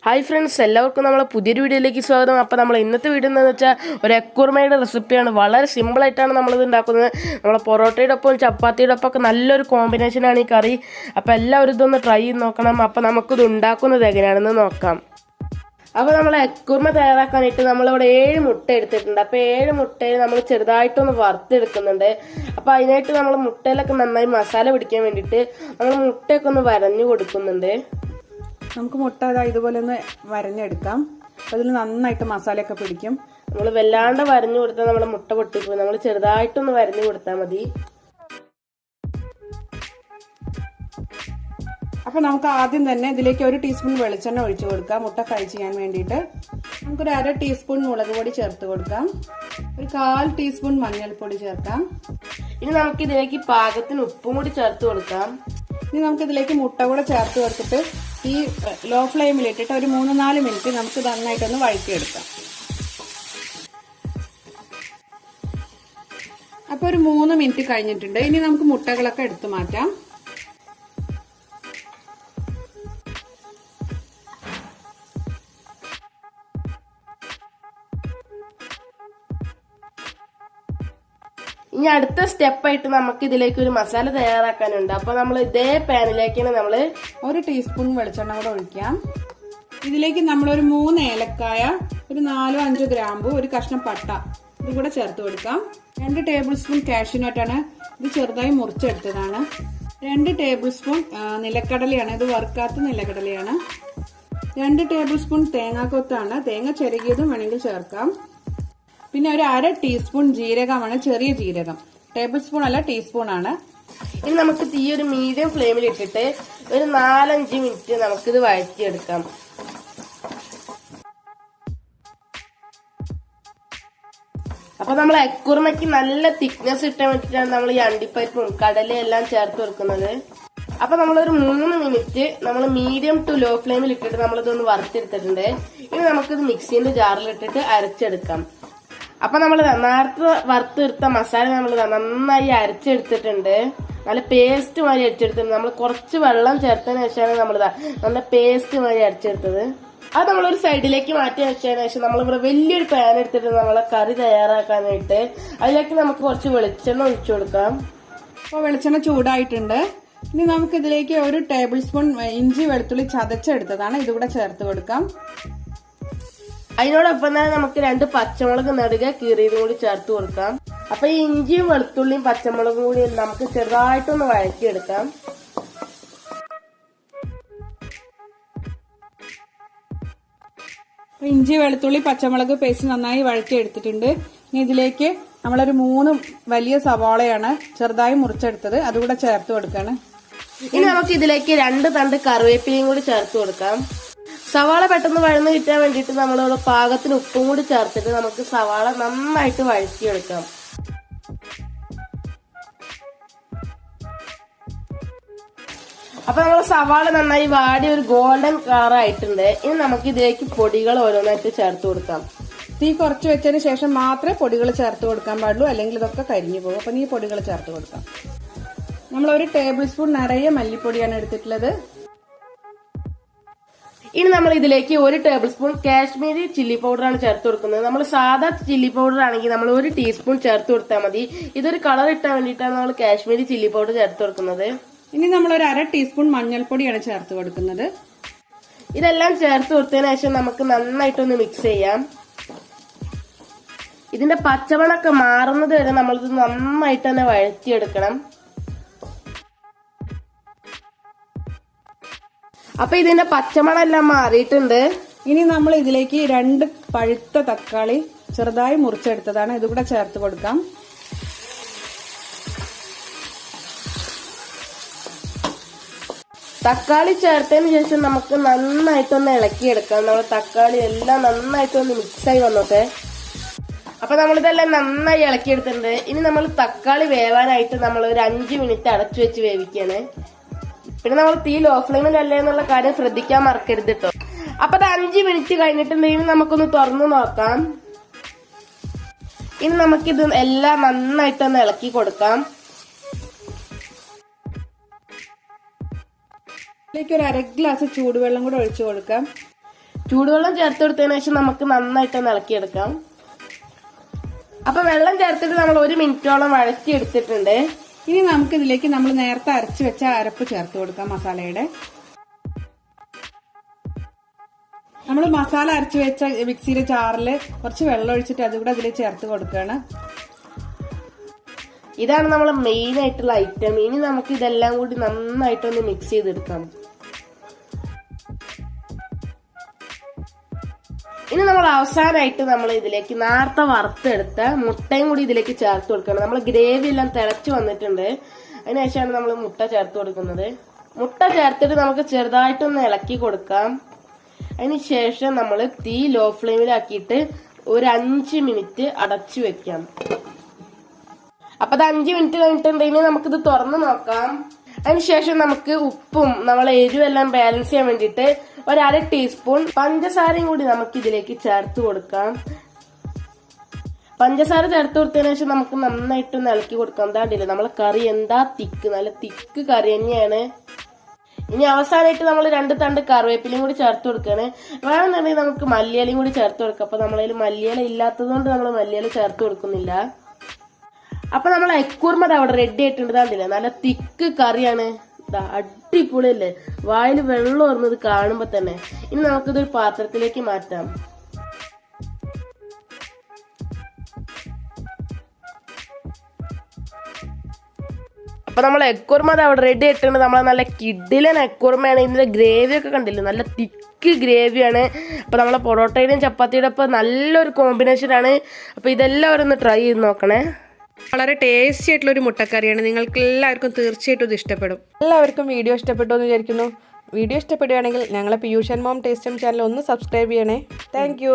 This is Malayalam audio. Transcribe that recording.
ഹായ് ഫ്രണ്ട്സ്, എല്ലാവർക്കും നമ്മളെ പുതിയൊരു വീഡിയോയിലേക്ക് സ്വാഗതം. അപ്പോൾ നമ്മൾ ഇന്നത്തെ വീഡിയോ എന്താണെന്ന് വെച്ചാൽ ഒരു എക്കുർമയുടെ റെസിപ്പിയാണ്. വളരെ സിമ്പിളായിട്ടാണ് നമ്മളിത് ഉണ്ടാക്കുന്നത്. നമ്മളെ പൊറോട്ടയുടെ ഒപ്പം ചപ്പാത്തിയുടെ ഒപ്പം ഒക്കെ നല്ലൊരു കോമ്പിനേഷനാണ് ഈ കറി. അപ്പോൾ എല്ലാവരും ഇതൊന്ന് ട്രൈ ചെയ്ത് നോക്കണം. അപ്പോൾ നമുക്കിത് ഉണ്ടാക്കുന്നത് എങ്ങനെയാണെന്ന് നോക്കാം. അപ്പോൾ നമ്മൾ എക്കുർമ തയ്യാറാക്കാനായിട്ട് നമ്മളിവിടെ 7 മുട്ട എടുത്തിട്ടുണ്ട്. അപ്പോൾ 7 മുട്ടയിൽ നമ്മൾ ചെറുതായിട്ടൊന്ന് വറുത്തെടുക്കുന്നുണ്ട്. അപ്പോൾ അതിനായിട്ട് നമ്മൾ മുട്ടയിലൊക്കെ നന്നായി മസാല പിടിക്കാൻ വേണ്ടിയിട്ട് നമ്മൾ മുട്ടയൊക്കെ ഒന്ന് വരഞ്ഞു കൊടുക്കുന്നുണ്ട്. നമുക്ക് മുട്ട ഇതുപോലെ ഒന്ന് വരഞ്ഞെടുക്കാം. അതിൽ നന്നായിട്ട് മസാലയൊക്കെ പിടിക്കും. നമ്മൾ വല്ലാണ്ട് വരഞ്ഞു കൊടുത്താൽ നമ്മുടെ മുട്ട പൊട്ടിപ്പോയി. നമ്മൾ ചെറുതായിട്ടൊന്ന് വരഞ്ഞു കൊടുത്താൽ മതി. അപ്പൊ നമുക്ക് ആദ്യം തന്നെ ഇതിലേക്ക് 1 ടീസ്പൂൺ വെളിച്ചെണ്ണ ഒഴിച്ചു കൊടുക്കാം. മുട്ട ഫ്രൈ ചെയ്യാൻ വേണ്ടിയിട്ട് നമുക്കൊരു 1/2 ടീസ്പൂൺ മുളക് പൊടി ചേർത്ത് കൊടുക്കാം. ഒരു 1/4 ടീസ്പൂൺ മഞ്ഞൾപ്പൊടി ചേർക്കാം. ഇനി നമുക്ക് ഇതിലേക്ക് പാകത്തിന് ഉപ്പും കൂടി ചേർത്ത് കൊടുക്കാം. ഇനി നമുക്ക് ഇതിലേക്ക് മുട്ട കൂടെ ചേർത്ത് കൊടുത്തിട്ട് ഈ ലോ ഫ്ലെയിമിൽ ഇട്ടിട്ട് ഒരു 3-4 മിനിറ്റ് നമുക്ക് നന്നായിട്ടൊന്ന് വഴറ്റിയെടുക്കാം. അപ്പൊ ഒരു 3 മിനിറ്റ് കഴിഞ്ഞിട്ടുണ്ട്. ഇനി നമുക്ക് മുട്ടകളൊക്കെ എടുത്തു മാറ്റാം. ഇനി അടുത്ത സ്റ്റെപ്പായിട്ട് നമുക്ക് ഇതിലേക്ക് ഒരു മസാല തയ്യാറാക്കാനുണ്ട്. അപ്പൊ നമ്മൾ ഇതേ പാനിലേക്കാണ് നമ്മൾ 1 ടീസ്പൂൺ വെളിച്ചെണ്ണ കൂടെ ഒഴിക്കാം. ഇതിലേക്ക് നമ്മൾ ഒരു 3 ഏലക്കായ, ഒരു 4-5 ഗ്രാമ്പു, ഒരു കഷ്ണം പട്ട ഇത് കൂടെ ചേർത്ത് കൊടുക്കാം. 2 ടേബിൾ സ്പൂൺ കാഷ്യൂനട്ടാണ്. ഇത് ചെറുതായി മുറിച്ചെടുത്തതാണ്. 2 ടേബിൾ സ്പൂൺ നിലക്കടലയാണ്. ഇത് വറുക്കാത്ത നിലക്കടലയാണ്. 2 ടേബിൾ സ്പൂൺ തേങ്ങാക്കൊത്താണ്. തേങ്ങ ചെറുകിയതും വേണമെങ്കിൽ ചേർക്കാം. പിന്നെ ഒരു 1/2 ടീസ്പൂൺ ജീരകമാണ്, ചെറിയ ജീരകം. ടേബിൾ സ്പൂൺ അല്ല, ടീസ്പൂൺ ആണ്. ഇനി നമുക്ക് തീ ഒരു മീഡിയം ഫ്ലെയിമിൽ ഇട്ടിട്ട് ഒരു 4-5 മിനിറ്റ് നമുക്കിത് വഴറ്റിയെടുക്കാം. അപ്പൊ നമ്മൾ എക്കുർമയ്ക്ക് നല്ല തിക്നെസ് ഇട്ടാൻ വേണ്ടിയിട്ടാണ് നമ്മൾ ഈ അണ്ടിപ്പരിപ്പും കടലയും എല്ലാം ചേർത്ത് കൊടുക്കുന്നത്. അപ്പൊ നമ്മളൊരു 3 മിനിറ്റ് നമ്മൾ മീഡിയം ടു ലോ ഫ്ലെയിമിൽ ഇട്ടിട്ട് നമ്മളിതൊന്ന് വറുത്തെടുത്തിട്ടുണ്ട്. ഇനി നമുക്കിത് മിക്സിന്റെ ജാറിലിട്ടിട്ട് അരച്ചെടുക്കാം. അപ്പൊ നമ്മൾ നേരത്തെ വറുത്തെടുത്ത മസാല നമ്മൾ നന്നായി അരച്ചെടുത്തിട്ടുണ്ട്. നല്ല പേസ്റ്റ് മാതിരി അരച്ചെടുത്തിട്ടുണ്ട്. നമ്മൾ കുറച്ച് വെള്ളം ചേർത്തതിന് ശേഷമാണ് നമ്മളിതാ നല്ല പേസ്റ്റ് മാതിരി അരച്ചെടുത്തത്. അത് നമ്മളൊരു സൈഡിലേക്ക് മാറ്റി വെച്ചതിന് ശേഷം നമ്മളിവിടെ വലിയൊരു പാൻ എടുത്തിട്ട് നമ്മളെ കറി തയ്യാറാക്കാനായിട്ട് അതിലേക്ക് നമുക്ക് കുറച്ച് വെളിച്ചെണ്ണ ഒഴിച്ചു കൊടുക്കാം. അപ്പോൾ വെളിച്ചെണ്ണ ചൂടായിട്ടുണ്ട്. ഇനി നമുക്ക് ഇതിലേക്ക് 1 ടേബിൾ സ്പൂൺ ഇഞ്ചി വെളുത്തുള്ളി ചതച്ചെടുത്തതാണ്. ഇതുകൂടെ ചേർത്ത് കൊടുക്കാം. അതിനോടൊപ്പം തന്നെ നമുക്ക് 2 പച്ചമുളക് നടുക കീറിയതും കൂടി ചേർത്ത് കൊടുക്കാം. അപ്പൊ ഈ ഇഞ്ചിയും വെളുത്തുള്ളിയും പച്ചമുളകും കൂടി നമുക്ക് ചെറുതായിട്ടൊന്ന് വഴറ്റിയെടുക്കാം. ഇഞ്ചി വെളുത്തുള്ളി പച്ചമുളക് പേസ്റ്റ് നന്നായി വഴറ്റിയെടുത്തിട്ടുണ്ട്. ഇനി ഇതിലേക്ക് നമ്മളൊരു 3 വലിയ സവാളയാണ് ചെറുതായി മുറിച്ചെടുത്തത്, അതുകൂടെ ചേർത്ത് കൊടുക്കാണ്. ഇനി നമുക്ക് ഇതിലേക്ക് 2 തണ്ട് കറിവേപ്പിലയും കൂടി ചേർത്ത് കൊടുക്കാം. സവാള പെട്ടെന്ന് വഴന്ന് കിട്ടാൻ വേണ്ടിയിട്ട് നമ്മളിവിടെ പാകത്തിന് ഉപ്പും കൂടി ചേർത്തിട്ട് നമുക്ക് സവാള നന്നായിട്ട് വഴറ്റിയെടുക്കാം. അപ്പൊ നമ്മൾ സവാള നന്നായി വാടി ഒരു ഗോൾഡൻ കളർ ആയിട്ടുണ്ട്. ഇനി നമുക്ക് ഇതിലേക്ക് പൊടികൾ ഓരോന്നായിട്ട് ചേർത്ത് കൊടുക്കാം. തീ കുറച്ച് വെച്ചതിന് ശേഷം മാത്രമേ പൊടികൾ ചേർത്ത് കൊടുക്കാൻ പാടുള്ളൂ, അല്ലെങ്കിൽ ഇതൊക്കെ കരിഞ്ഞു പോകും. അപ്പൊ ഈ പൊടികൾ ചേർത്ത് കൊടുക്കാം. നമ്മൾ 1 ടേബിൾ സ്പൂൺ നിറയെ മല്ലിപ്പൊടിയാണ് എടുത്തിട്ടുള്ളത്. ഇനി നമ്മൾ ഇതിലേക്ക് 1 ടേബിൾ സ്പൂൺ കാശ്മീരി ചില്ലി പൗഡറാണ് ചേർത്ത് കൊടുക്കുന്നത്. നമ്മൾ സാധാ ചില്ലി പൗഡർ ആണെങ്കിൽ നമ്മൾ 1 ടീസ്പൂൺ ചേർത്ത് കൊടുത്താൽ മതി. ഇതൊരു കളർ ഇട്ടാൻ വേണ്ടിയിട്ടാണ് നമ്മൾ കാശ്മീരി ചില്ലി പൗഡർ ചേർത്ത് കൊടുക്കുന്നത്. ഇനി നമ്മൾ ഒരു 1/2 ടീസ്പൂൺ മഞ്ഞൾപ്പൊടിയാണ് ചേർത്ത് കൊടുക്കുന്നത്. ഇതെല്ലാം ചേർത്ത് കൊടുത്തതിന് ശേഷം നമുക്ക് നന്നായിട്ടൊന്ന് മിക്സ് ചെയ്യാം. ഇതിന്റെ പച്ചമണൊക്കെ മാറുന്നത് വരെ നമ്മളിത് നന്നായിട്ട് തന്നെ വഴറ്റിയെടുക്കണം. അപ്പൊ ഇതിന്റെ പച്ചമണെല്ലാം മാറിയിട്ടുണ്ട്. ഇനി നമ്മൾ ഇതിലേക്ക് 2 പഴുത്ത തക്കാളി ചെറുതായി മുറിച്ചെടുത്തതാണ്. ഇതുകൂടെ ചേർത്ത് കൊടുക്കാം. തക്കാളി ചേർത്തതിന് ശേഷം നമുക്ക് നന്നായിട്ടൊന്ന് ഇളക്കിയെടുക്കാം. നമ്മൾ തക്കാളി എല്ലാം നന്നായിട്ടൊന്ന് മിക്സായി വന്നോട്ടെ. അപ്പൊ നമ്മളിതെല്ലാം നന്നായി ഇളക്കിയെടുത്തിട്ടുണ്ട്. ഇനി നമ്മൾ തക്കാളി വേവാനായിട്ട് നമ്മൾ ഒരു 5 മിനിറ്റ് അടച്ചു വെച്ച് വേവിക്കാണ്. പിന്നെ നമ്മൾ തീ ലോ ഫ്ലെയിമിലല്ലേ എന്നുള്ള കാര്യം ശ്രദ്ധിക്കാൻ മറക്കരുത് കേട്ടോ. അപ്പൊ അത് 5 മിനിറ്റ് കഴിഞ്ഞിട്ടുണ്ടെങ്കിൽ നമുക്കൊന്ന് തുറന്നു നോക്കാം. ഇനി നമുക്കിത് എല്ലാം നന്നായിട്ടൊന്ന് ഇളക്കി കൊടുക്കാം. ഇതിലേക്ക് ഒരു 1/2 ഗ്ലാസ് ചൂടുവെള്ളം കൂടെ ഒഴിച്ചു കൊടുക്കാം. ചൂടുവെള്ളം ചേർത്ത് കൊടുത്തതിന് ശേഷം നമുക്ക് നന്നായിട്ടൊന്ന് ഇളക്കിയെടുക്കാം. അപ്പൊ വെള്ളം ചേർത്തിട്ട് നമ്മൾ 1 മിനിറ്റോളം വഴറ്റിയെടുത്തിട്ടുണ്ട്. ഇനി നമുക്ക് ഇതിലേക്ക് നമ്മൾ നേരത്തെ അരച്ചു വെച്ച അരപ്പ് ചേർത്ത് കൊടുക്കാം. മസാലയുടെ നമ്മൾ മസാല അരച്ചു വെച്ച മിക്സിയിലെ ജാറില് കുറച്ച് വെള്ളം ഒഴിച്ചിട്ട് അതുകൂടെ അതിൽ ചേർത്ത് കൊടുക്കുകയാണ്. ഇതാണ് നമ്മളെ മെയിൻ ആയിട്ടുള്ള ഐറ്റം. ഇനി നമുക്ക് ഇതെല്ലാം കൂടി നന്നായിട്ടൊന്ന് മിക്സ് ചെയ്തെടുക്കാം. ഇനി നമ്മൾ അവസാനമായിട്ട് നമ്മൾ ഇതിലേക്ക് നേരത്തെ വറുത്തെടുത്ത മുട്ടയും കൂടി ഇതിലേക്ക് ചേർത്ത് കൊടുക്കണം. നമ്മൾ ഗ്രേവി എല്ലാം തിളച്ചു വന്നിട്ടുണ്ട്. അതിനുശേഷമാണ് നമ്മൾ മുട്ട ചേർത്ത് കൊടുക്കുന്നത്. മുട്ട ചേർത്തിട്ട് നമുക്ക് ചെറുതായിട്ടൊന്ന് ഇളക്കി കൊടുക്കാം. അതിനുശേഷം നമ്മൾ തീ ലോ ഫ്ലെയിമിലാക്കിയിട്ട് ഒരു 5 മിനിറ്റ് അടച്ചു വെക്കാം. അപ്പൊ അത് 5 മിനിറ്റ് കഴിഞ്ഞിട്ടുണ്ടെങ്കിൽ നമുക്കിത് തുറന്നു നോക്കാം. അതിനുശേഷം നമുക്ക് ഉപ്പും നമ്മളെ എരിവെല്ലാം ബാലൻസ് ചെയ്യാൻ വേണ്ടിയിട്ട് 1/2 ടീസ്പൂൺ പഞ്ചസാരയും കൂടി നമുക്ക് ഇതിലേക്ക് ചേർത്ത് കൊടുക്കാം. പഞ്ചസാര ചേർത്ത് കൊടുത്തതിനു ശേഷം നമുക്ക് നന്നായിട്ട് ഇളക്കി കൊടുക്കാം. എന്താണ്ടില്ല നമ്മളെ കറി എന്താ തിക്ക്, നല്ല തിക്ക് കറി തന്നെയാണ്. ഇനി അവസാനമായിട്ട് നമ്മൾ 2 തണ്ട് കറിവേപ്പിലയും കൂടി ചേർത്ത് കൊടുക്കുകയാണ്. വേണമെന്നുണ്ടെങ്കിൽ നമുക്ക് മല്ലിയിലയും കൂടി ചേർത്ത് കൊടുക്കാം. അപ്പൊ നമ്മളതിൽ മല്ലിയില ഇല്ലാത്തത് കൊണ്ട് നമ്മൾ മല്ലിയില ചേർത്ത് കൊടുക്കുന്നില്ല. അപ്പൊ നമ്മൾ എക്കുർമ അവിടെ റെഡി ആയിട്ടുണ്ട്. കണ്ടില്ലേ നല്ല തിക്ക് കറിയാണ്. അടിപൊളിയല്ലേ, വായിൽ വെള്ളം ഓർന്നത് കാണുമ്പോ തന്നെ. ഇനി നമുക്കിതൊരു പാത്രത്തിലേക്ക് മാറ്റാം. അപ്പൊ നമ്മൾ എക്കുർമ അവിടെ റെഡി ആയിട്ടുണ്ട്. നമ്മളെ നല്ല കിഡിലൻ എക്കുർമയാണ്. ഇതിന്റെ ഗ്രേവി ഒക്കെ കണ്ടില്ലേ, നല്ല തിക്ക് ഗ്രേവിയാണ്. അപ്പൊ നമ്മളെ പൊറോട്ടയുടെയും ചപ്പാത്തിയുടെ ഒപ്പം നല്ലൊരു കോമ്പിനേഷൻ ആണ്. അപ്പൊ ഇതെല്ലാവരും ഒന്ന് ട്രൈ ചെയ്ത് നോക്കണേ. വളരെ ടേസ്റ്റി ആയിട്ടുള്ള ഒരു മുട്ടക്കറിയാണ്. നിങ്ങൾക്ക് എല്ലാവർക്കും തീർച്ചയായിട്ടും ഇത് ഇഷ്ടപ്പെടും. എല്ലാവർക്കും വീഡിയോ ഇഷ്ടപ്പെട്ടു എന്ന് വിചാരിക്കുന്നു. വീഡിയോ ഇഷ്ടപ്പെടുകയാണെങ്കിൽ ഞങ്ങളെ Piyush and mom taste channel ഒന്ന് സബ്സ്ക്രൈബ് ചെയ്യണേ. താങ്ക്